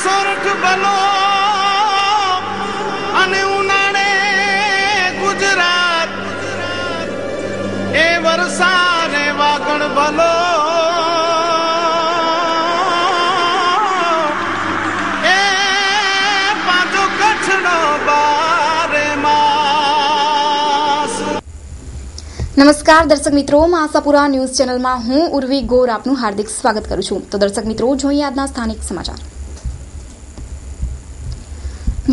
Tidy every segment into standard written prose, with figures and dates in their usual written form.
સોરઠ બલો અને ઉનાળે ગુજરાત એ વરસાદ વાગણ બલો એ પાછો કચ્છનો બારે માસ। નમસ્કાર દર્શક મિત્રો, આશાપુરા ન્યૂઝ ચેનલમાં હું ઉર્વી ગોર આપનું હાર્દિક સ્વાગત કરું છું। તો દર્શક મિત્રો, જોઈએ આજના સ્થાનિક સમાચાર।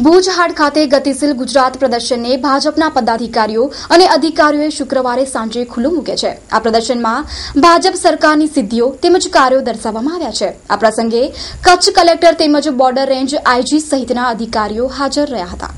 ભુજ હાટ ખાતે ગતિશીલ ગુજરાત પ્રદર્શનને ભાજપના પદાધિકારીઓ અને અધિકારીઓએ શુક્રવારે સાંજે ખુલ્લું મૂક્યું છે। આ પ્રદર્શનમાં ભાજપ સરકારની સિદ્ધિઓ તેમજ કાર્યો દર્શાવવામાં આવ્યા છે। આ પ્રસંગે કચ્છ કલેક્ટર તેમજ બોર્ડર રેન્જ આઈજી સહિતના અધિકારીઓ હાજર રહ્યા હતા।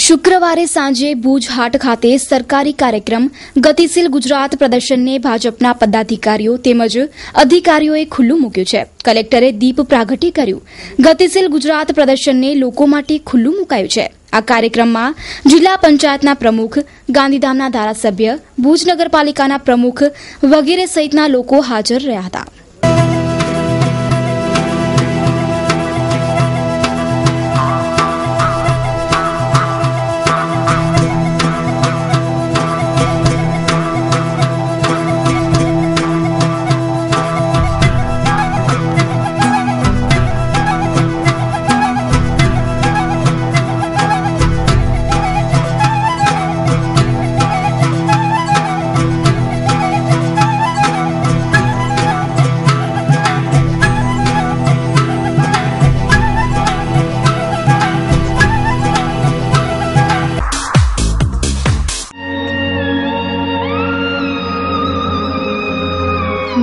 શુક્રવારે સાંજે ભુજ હાટ ખાતે સરકારી કાર્યક્રમ ગતિશીલ ગુજરાત પ્રદર્શનને ભાજપના પદાધિકારીઓ તેમજ અધિકારીઓએ ખુલ્લું મૂક્યું છે। કલેક્ટરે દીપ પ્રાગટ્ય કર્યું। ગતિશીલ ગુજરાત પ્રદર્શનને લોકો માટે ખુલ્લું મુકાયું છે। આ કાર્યક્રમમાં જિલ્લા પંચાયતના પ્રમુખ, ગાંધીધામના ધારાસભ્ય, ભુજ નગરપાલિકાના પ્રમુખ વગેરે સહિતના લોકો હાજર રહ્યા હતા।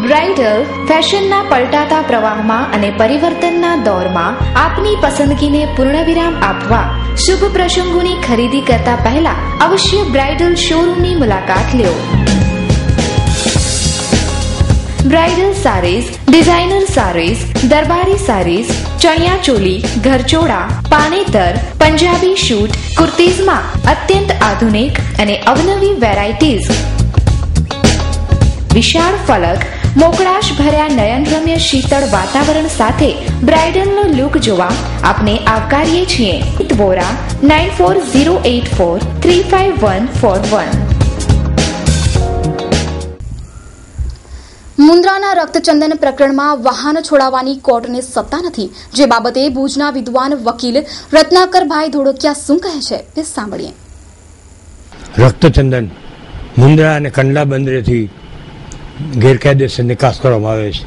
બ્રાઇડલ ફેશનના પલટાતા પ્રવાહમાં અને પરિવર્તનના દોરમાં આપની પસંદગીને પૂર્ણવિરામ આપવા શુભ પ્રસંગોની ખરીદી કરતા પહેલા અવશ્ય બ્રાઇડલ શોરૂમની મુલાકાત લો। બ્રાઇડલ સારીઝ, ડિઝાઇનર સારીઝ, દરબારી સારીઝ, ચણિયા ચોલી, ઘરચોળા, પાનેતર, પંજાબી શૂટ, કુર્તીઝમાં અત્યંત આધુનિક અને અવનવી વેરાયટીઝ, વિશાળ ફલક, મોકળાશ ભર્યા નયનરમ્ય શીતળ વાતાવરણ સાથે બ્રાઇડલનો લુક જોવા આપને આવકારીએ છીએ। વોરા 9408435141। મુન્દ્રાના રક્તચંદન પ્રકરણમાં વાહન છોડાવવાની કોર્ટને સત્તા નથી, જે બાબતે ભુજના વિદ્વાન વકીલ રત્નાકરભાઈ ધોળકિયા શું કહે છે તે સાંભળીએ। રક્તચંદન મુન્દ્રા અને કંડલા બંદરેથી ગેરકાયદેસર નિકાસ કરવામાં આવે છે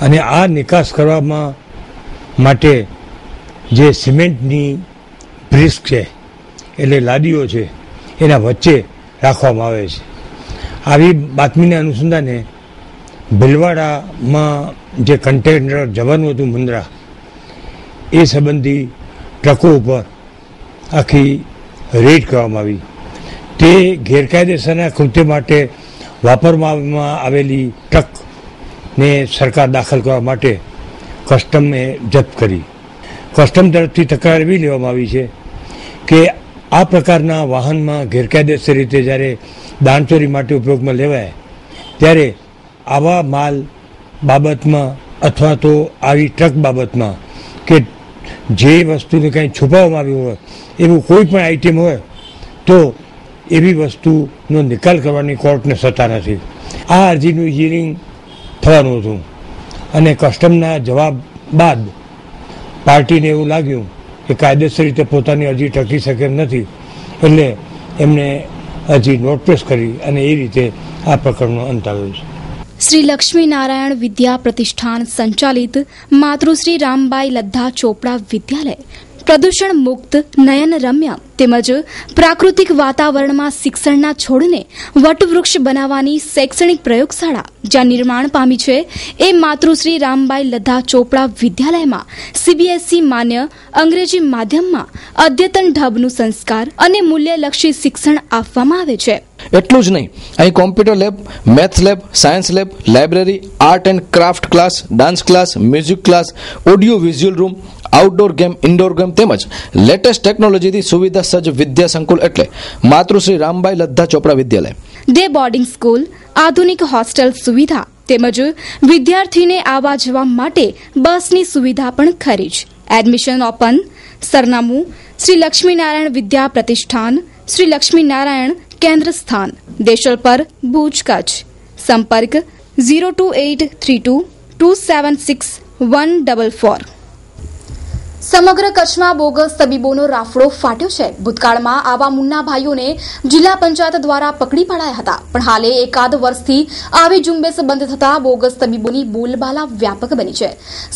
અને આ નિકાસ કરવામાં માટે જે સિમેન્ટની બ્રિસ્ક છે એટલે લાદીઓ છે એના વચ્ચે રાખવામાં આવે છે। આવી બાતમીના અનુસંધાને ભીલવાડામાં જે કન્ટેનર જવાનું હતું મુન્દ્રા, એ સંબંધી ટ્રકો ઉપર આખી રેડ કરવામાં આવી। તે ગેરકાયદેસરના કૃત્ય માટે વાપરવામાં આવેલી ટ્રકને સરકાર દાખલ કરવા માટે કસ્ટમે જપ્ત કરી। કસ્ટમ તરફથી તકરાર એવી લેવામાં આવી છે કે આ પ્રકારના વાહનમાં ગેરકાયદેસર રીતે જ્યારે દાણચોરી માટે ઉપયોગમાં લેવાય ત્યારે આવા માલ બાબતમાં અથવા તો આવી ટ્રક બાબતમાં કે જે વસ્તુને કંઈ છુપાવવામાં આવ્યું હોય એવું કોઈ પણ આઈટમ હોય તો એવી વસ્તુનો નિકાલ કરવાની કોર્ટને સત્તા નથી। આ અરજીનું હિયરિંગ થવાનું હતું અને કસ્ટમના જવાબ બાદ પાર્ટીને એવું લાગ્યું કે કાયદેસર રીતે પોતાની અરજી ટકી શકે એમ નથી, એટલે એમણે અરજી નોટપ્રેસ કરી અને એ રીતે આ પ્રકરણનો અંત આવ્યો છે। શ્રી લક્ષ્મી નારાયણ વિદ્યા પ્રતિષ્ઠાન સંચાલિત માતૃશ્રી રામબાઈ લદ્ધા ચોપડા વિદ્યાલય પ્રદૂષણ મુક્ત, નયન રમ્ય તેમજ પ્રાકૃતિક વાતાવરણમાં શિક્ષણના છોડને વટવૃક્ષ બનાવવાની શૈક્ષણિક પ્રયોગશાળા જ્યાં નિર્માણ પામી છે એ માતૃશ્રી રામબાઈ લદ્ધા ચોપડા વિદ્યાલયમાં સીબીએસઈ માન્ય અંગ્રેજી માધ્યમમાં અદ્યતન ઢબનું સંસ્કાર અને મૂલ્યલક્ષી શિક્ષણ આપવામાં આવે છે। એટલું જ નહીં, અહીં computer lab, maths lab, science lab, library, art and craft class, dance class, music class, audio visual room, outdoor game, indoor game તેમજ લેટેસ્ટ ટેકનોલોજીથી સુવિધા સજ્જ વિદ્યા સંકુલ એટલે માતૃશ્રી રામબાઈ લદ્ધા ચોપડા વિદ્યાલય। ડે બોર્ડિંગ સ્કૂલ, આધુનિક હોસ્ટેલ સુવિધા, તેમજ વિદ્યાર્થીને આવવા જવા માટે બસની સુવિધા પણ ખરી જ. Admission open. સરનામું શ્રી લક્ષ્મીનારાયણ વિદ્યા પ્રતિષ્ઠાન, શ્રી લક્ષ્મીનારાયણ કેન્દ્ર સ્થાન, દેશલપર, ભુજ, કચ્છ. સંપર્ક 02832276144. સમગ્ર કચ્છમાં બોગસ તબીબોનો રાફડો ફાટ્યો છે. ભૂતકાળમાં આવા મુન્ના ભાઈઓને જિલ્લા પંચાયત દ્વારા પકડી પડાયા હતા, પણ હાલે એકાદ વર્ષથી આવી ઝુંબેશ બંધ થતા બોગસ તબીબોની બોલબાલા વ્યાપક બની છે.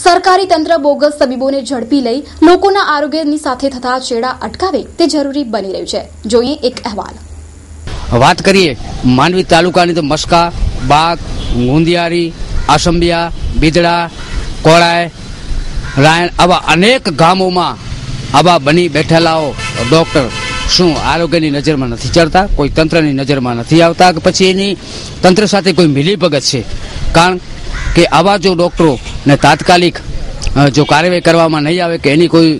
સરકારી તંત્ર બોગસ તબીબોને ઝડપી લઈ લોકોના આરોગ્યની સાથે થતા ચેડા અટકાવે તે જરૂરી બની રહ્યું છે. જોઈએ એક અહેવાલ. વાત કરીએ માંડવી તાલુકાની તો મસ્કા, બાગ, ગુંદિયારી, આસંબિયા, બિદડા, કોળાય, રાયણ આવા અનેક ગામોમાં આવા બની બેઠેલાઓ ડોક્ટર શું આરોગ્યની નજરમાં નથી ચડતા, કોઈ તંત્રની નજરમાં નથી આવતા, કે પછી એની તંત્ર સાથે કોઈ મિલીભગત છે? કારણ કે આવા જો ડોક્ટરોને તાત્કાલિક જો કાર્યવાહી કરવામાં નહીં આવે કે એની કોઈ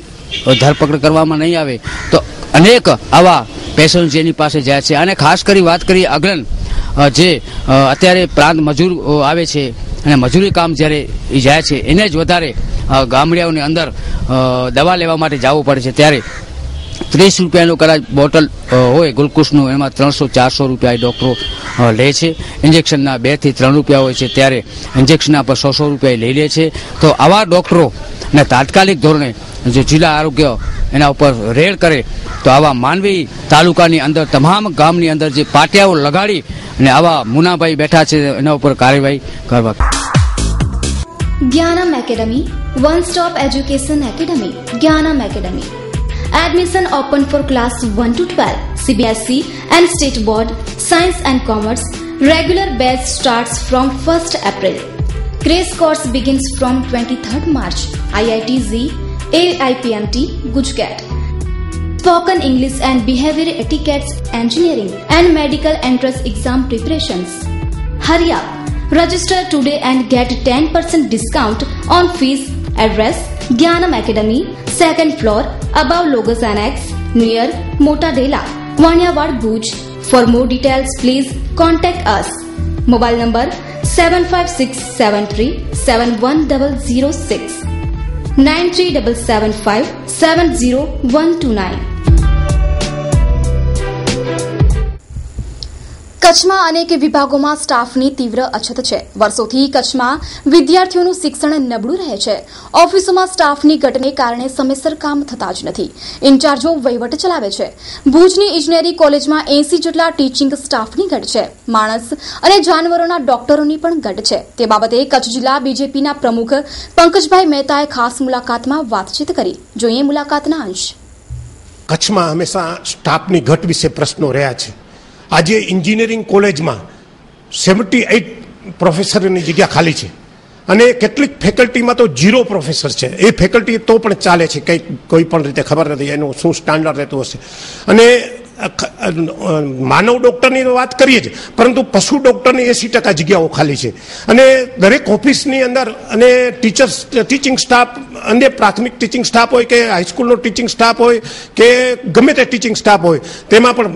ધરપકડ કરવામાં નહીં આવે તો અનેક આવા પેશન્ટ જેની પાસે જાય છે. અને ખાસ કરી વાત કરીએ અગ્રન જે અત્યારે પ્રાંત મજૂર આવે છે અને મજૂરી કામ જ્યારે એ જાય છે એને જ વધારે ગામડિયાઓની અંદર દવા લેવા માટે જવું પડે છે. ત્યારે 30 રૂપિયાનું કદાચ બોટલ હોય ગ્લુકોઝનું, એમાં 300-400 રૂપિયા ડૉક્ટરો લે છે. ઇન્જેક્શનના 2 થી 3 રૂપિયા હોય છે, ત્યારે ઇન્જેક્શનના પર 100 રૂપિયા લઈ લે છે. તો આવા ડૉક્ટરોને તાત્કાલિક ધોરણે જો જિલ્લા આરોગ્ય એના ઉપર રેડ કરે તો આવા માંડવી તાલુકાની અંદર તમામ ગામની અંદર જે પાટિયાઓ લગાડી અને આવા મુનાભાઈ બેઠા છે એના ઉપર કાર્યવાહી કરવા. Gyanam academy, one stop education academy. Gyanam academy. Admission open for class 1 to 12, CBSE and State Board, Science and Commerce. Regular batch starts from 1st April. Crash course begins from 23rd March. IIT-Z, AIPMT, Gujarat. Spoken English and Behavior Etiquette Engineering and Medical Entrance Exam Preparations. Hurry up! Register today and get 10% discount on fees. Address: Jnanam Academy, 2nd floor, above Logos Annex, near Mota Dela, Vanyawad, Bhuj. For more details, please contact us. Mobile number 75673-71006, 9377570129. કચ્છમાં અનેક વિભાગોમાં સ્ટાફની તીવ્ર અછત છે. વર્ષોથી કચ્છમાં વિદ્યાર્થીઓનું શિક્ષણ નબળું રહે છે. ઓફિસોમાં સ્ટાફની ઘટને કારણે સમયસર કામ થતા જ નથી. ઇન્ચાર્જો વહીવટ ચલાવે છે. ભુજની ઇજનેરી કોલેજમાં 80 જેટલા ટીચિંગ સ્ટાફની ઘટ છે. માણસ અને જાનવરોના ડોક્ટરોની પણ ઘટ છે. તે બાબતે કચ્છ જિલ્લા બીજેપીના પ્રમુખ પંકજભાઈ મહેતાએ ખાસ મુલાકાતમાં વાતચીત કરી. જોઈએ મુલાકાતના અંશ. કચ્છમાં હંમેશા સ્ટાફની ઘટ વિશે પ્રશ્નો રહ્યા છે. આજે એન્જિનિયરિંગ કોલેજમાં 78 પ્રોફેસરની જગ્યા ખાલી છે અને કેટલીક ફેકલ્ટીમાં તો 0 પ્રોફેસર છે. એ ફેકલ્ટી તો પણ ચાલે છે, કંઈક કોઈ પણ રીતે ખબર નથી એનું શું સ્ટાન્ડર્ડ રહેતું હશે. અને માનવ ડૉક્ટરની વાત કરીએ જ, પરંતુ પશુ ડૉક્ટરની 80% જગ્યાઓ ખાલી છે. અને દરેક ઓફિસની અંદર અને ટીચિંગ સ્ટાફ અને પ્રાથમિક ટીચિંગ સ્ટાફ હોય કે હાઈસ્કૂલનો ટીચિંગ સ્ટાફ હોય કે ગમે તે ટીચિંગ સ્ટાફ હોય તેમાં પણ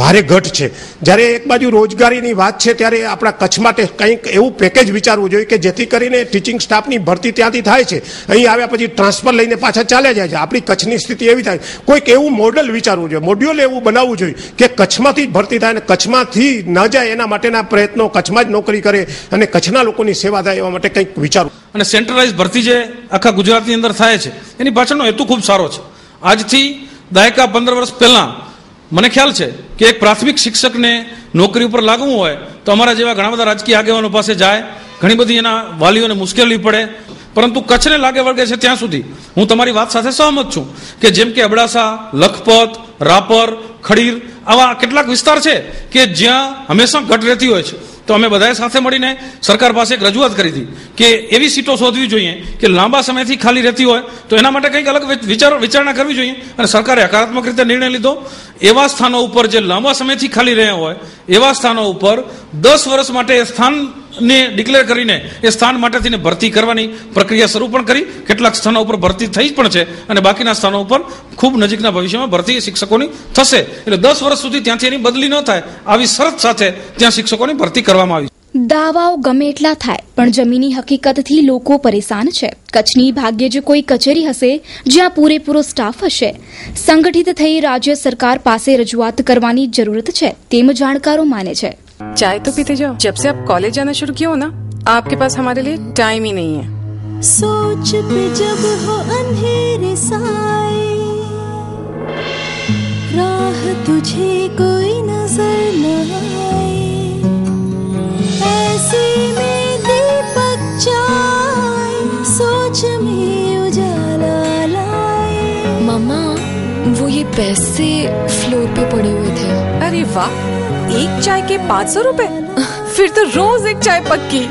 ભારે ઘટ છે. જ્યારે એક બાજુ રોજગારીની વાત છે ત્યારે આપણા કચ્છ માટે કંઈક એવું પેકેજ વિચારવું જોઈએ કે જેથી કરીને ટીચિંગ સ્ટાફની ભરતી ત્યાંથી થાય છે, અહીં આવ્યા પછી ટ્રાન્સફર લઈને પાછા ચાલ્યા જાય છે. આપણી કચ્છની સ્થિતિ એવી થાય, કોઈક એવું મોડલ વિચારવું જોઈએ, મોડ્યુલ એવું બનાવવું જોઈએ કે કચ્છમાંથી જ ભરતી થાય અને કચ્છમાંથી ન જાય એના માટેના પ્રયત્નો, કચ્છમાં જ નોકરી કરે અને કચ્છના લોકોની સેવા થાય એવા માટે કંઈક વિચારવું. અને સેન્ટ્રલાઇઝ ભરતી જે આખા ગુજરાતની અંદર થાય છે એની પાછળનો હેતુ ખૂબ સારો છે. આજથી દાયકા 15 વર્ષ પહેલા મને ખ્યાલ છે કે એક પ્રાથમિક શિક્ષકને નોકરી ઉપર લાગવું હોય તો અમારા જેવા ઘણા બધા રાજકીય આગેવાનો પાસે જાય, ઘણી બધી એના વાલીઓને મુશ્કેલી પડે. પરંતુ કચ્છને લાગે વળગે છે ત્યાં સુધી હું તમારી વાત સાથે સહમત છું કે જેમ કે અબડાસા, લખપત, રાપર, ખડીર આવા કેટલાક વિસ્તાર છે કે જ્યાં હંમેશા ઘટ રહેતી હોય છે. તો અમે બધાએ સાથે મળીને સરકાર પાસે એક રજૂઆત કરી હતી કે એવી સીટો શોધવી જોઈએ કે લાંબા સમયથી ખાલી રહેતી હોય તો એના માટે કંઈક અલગ વિચારણા કરવી જોઈએ. અને સરકારે હકારાત્મક રીતે નિર્ણય લીધો. એવા સ્થાનો ઉપર જે લાંબા સમયથી ખાલી રહ્યા હોય એવા સ્થાનો ઉપર 10 વર્ષ માટે એ સ્થાનને ડિક્લેર કરીને એ સ્થાન માટેથી ભરતી કરવાની પ્રક્રિયા શરૂ પણ કરી. કેટલાક સ્થાનો ઉપર ભરતી થઈ પણ છે અને બાકીના સ્થાનો ઉપર ખૂબ નજીકના ભવિષ્યમાં ભરતી શિક્ષકોની થશે. એટલે 10 વર્ષ સુધી ત્યાંથી એની બદલી ન થાય આવી શરત સાથે ત્યાં શિક્ષકોની ભરતી કરવામાં આવી. દાવાઓ ગમે એટલા થાય પણ જમીની હકીકતથી લોકો પરેશાન છે. કચ્છની ભાગ્યે જ કોઈ કચેરી હશે જ્યાં પૂરેપૂરો સ્ટાફ હશે. સંગઠિત થઈ રાજ્ય સરકાર પાસે રજૂઆત કરવાની જરૂરત છે તેમ જાણકારો માને છે. चाय तो पीते जाओ. जब से आप कॉलेज जाना शुरू किया हो ना, आपके पास हमारे लिए टाइम ही नहीं है. सोच पे जब हो अंधेरे साए, राह तुझे कोई नजर न आए, ऐसे में दीपक जाए, सोच में उजाला लाए. मम्मा, वो ये पैसे फ्लोर पे पड़े हुए थे. अरे वाह, एक चाय के 500 रुपए. फिर तो रोज एक चाय पक्की.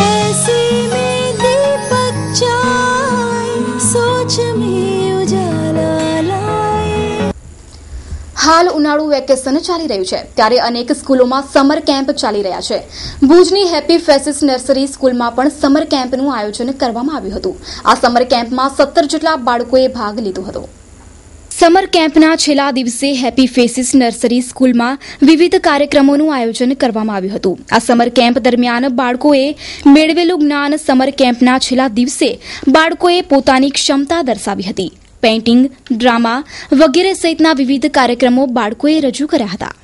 ऐसे में दीपक जाए, सोच में उजाला लाए. હાલ ઉનાળુ વેકેશન ચાલી રહ્યું છે ત્યારે અનેક સ્કૂલોમાં સમર કેમ્પ ચાલી રહ્યા છે. ભુજની હેપી ફેસીસ નર્સરી સ્કૂલમાં પણ સમર કેમ્પનું આયોજન કરવામાં આવ્યું હતું. આ સમર કેમ્પમાં 17 જેટલા બાળકોએ ભાગ લીધો હતો. સમર કેમ્પના છેલ્લા દિવસે હેપી ફેસીસ નર્સરી સ્કૂલમાં વિવિધ કાર્યક્રમોનું આયોજન કરવામાં આવ્યું હતું. આ સમર કેમ્પ દરમિયાન બાળકોએ મેળવેલું જ્ઞાન સમર કેમ્પના છેલ્લા દિવસે બાળકોએ પોતાની ક્ષમતા દર્શાવી હતી. પેઇન્ટિંગ, ડ્રામા વગેરે સહિતના વિવિધ કાર્યક્રમો બાળકોએ રજૂ કર્યા હતા.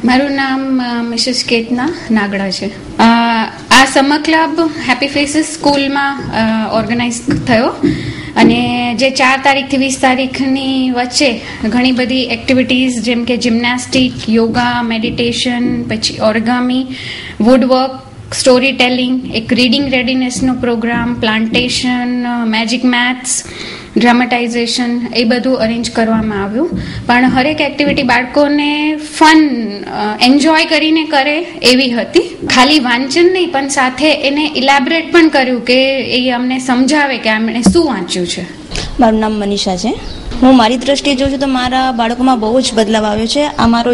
મારું નામ મિસિસ કેતના નાગડા છે. આ સમર ક્લબ હેપી ફેસીસ સ્કૂલમાં ઓર્ગેનાઇઝ થયો અને જે 4 તારીખથી 20 તારીખની વચ્ચે ઘણી બધી એક્ટિવિટીઝ જેમ કે જિમ્નાસ્ટિક, યોગા, મેડિટેશન, પછી ઓર્ગામી, વુડવર્ક, સ્ટોરી ટેલિંગ, એક રીડિંગ રેડીનેસનો programme, plantation, magic maths, dramatization એ બધું અરેન્જ કરવામાં આવ્યું. પણ હરેક એક્ટિવિટી બાળકોને ફન એન્જોય કરીને કરે એવી હતી. ખાલી વાંચન નહીં પણ સાથે એને ઇલેબરેટ પણ કર્યું કે એ અમને સમજાવે કે એમણે શું વાંચ્યું છે. મારું નામ મનીષા છે. હું મારી દ્રષ્ટિએ જોઉં છું તો મારા બાળકોમાં બહુ જ બદલાવ આવ્યો છે. આ મારો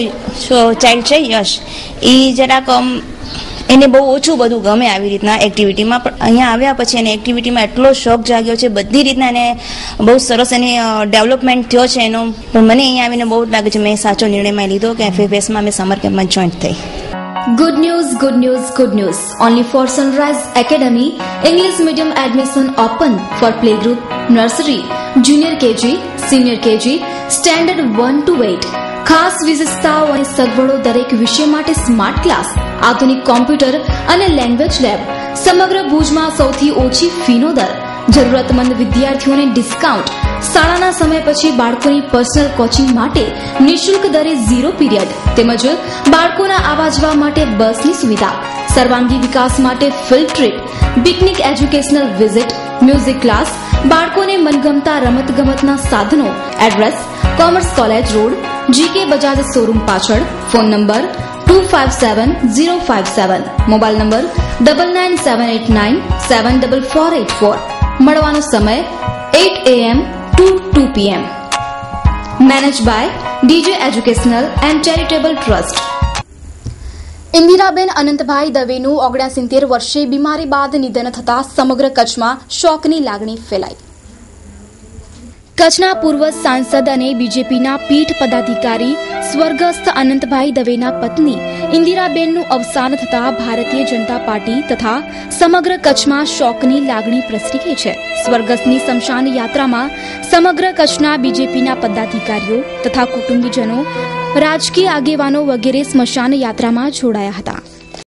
ચાઇલ્ડ છે યશ, એ જરાક એને બહુ ઓછું બધું ગમે આવી રીતના એક્ટિવિટીમાં, પણ અહીંયા આવ્યા પછી એને એક્ટિવિટીમાં એટલો શોખ જાગ્યો છે. બધી રીતના એને બહુ સરસ એની ડેવલપમેન્ટ થયો છે એનો. પણ મને અહીંયા આવીને બહુ જ લાગે છે મેં સાચો નિર્ણય લીધો કે FFS માં મેં સમર કેમ્પમાં જોઈન્ટ થઈ. Good news, good news, good news. Only for Sunrise Academy, English medium admission open for playgroup, nursery, junior KG, senior KG, standard 1 to 8. ખાસ વિશેષતાઓ અને સગવડો દરેક વિષય માટે સ્માર્ટ ક્લાસ, આધુનિક કોમ્પ્યુટર અને લેંગ્વેજ લેબ, સમગ્ર ભુજમાં સૌથી ઓછી ફીનો દર, જરૂરતમંદ વિદ્યાર્થીઓને ડિસ્કાઉન્ટ, શાળાના સમય પછી બાળકોની પર્સનલ કોચિંગ માટે નિઃશુલ્ક દરે 0 પીરિયડ, તેમજ બાળકોના આવવા જવા માટે બસની સુવિધા, સર્વાંગી વિકાસ માટે field trip, picnic, educational visit, music class, બાળકોને મનગમતા રમતગમતના સાધનો. Address commerce college road, GK Bajaj showroom પાછળ. Phone number 257057. Mobile number 9978974484. મળવાનો સમય 8 AM to 2 PM. Manage by DJ educational and charitable trust. Indiraben Anantbhai દવેનું 69 વર્ષે બીમારી બાદ નિધન થતા સમગ્ર કચ્છમાં શોકની લાગણી ફેલાઈ. કચ્છના પૂર્વ સાંસદ અને બીજેપીના પીઠ પદાધિકારી સ્વર્ગસ્થ અનંતભાઈ દવેના પત્ની ઇન્દિરાબેનનું અવસાન થતા ભારતીય જનતા પાર્ટી તથા સમગ્ર કચ્છમાં શોકની લાગણી પ્રસરી ગઈ છે. સ્વર્ગસ્થની સ્મશાન યાત્રામાં સમગ્ર કચ્છના બીજેપીના પદાધિકારીઓ તથા કુટુંબીજનો, રાજકીય આગેવાનો વગેરે સ્મશાન યાત્રામાં જોડાયા હતા.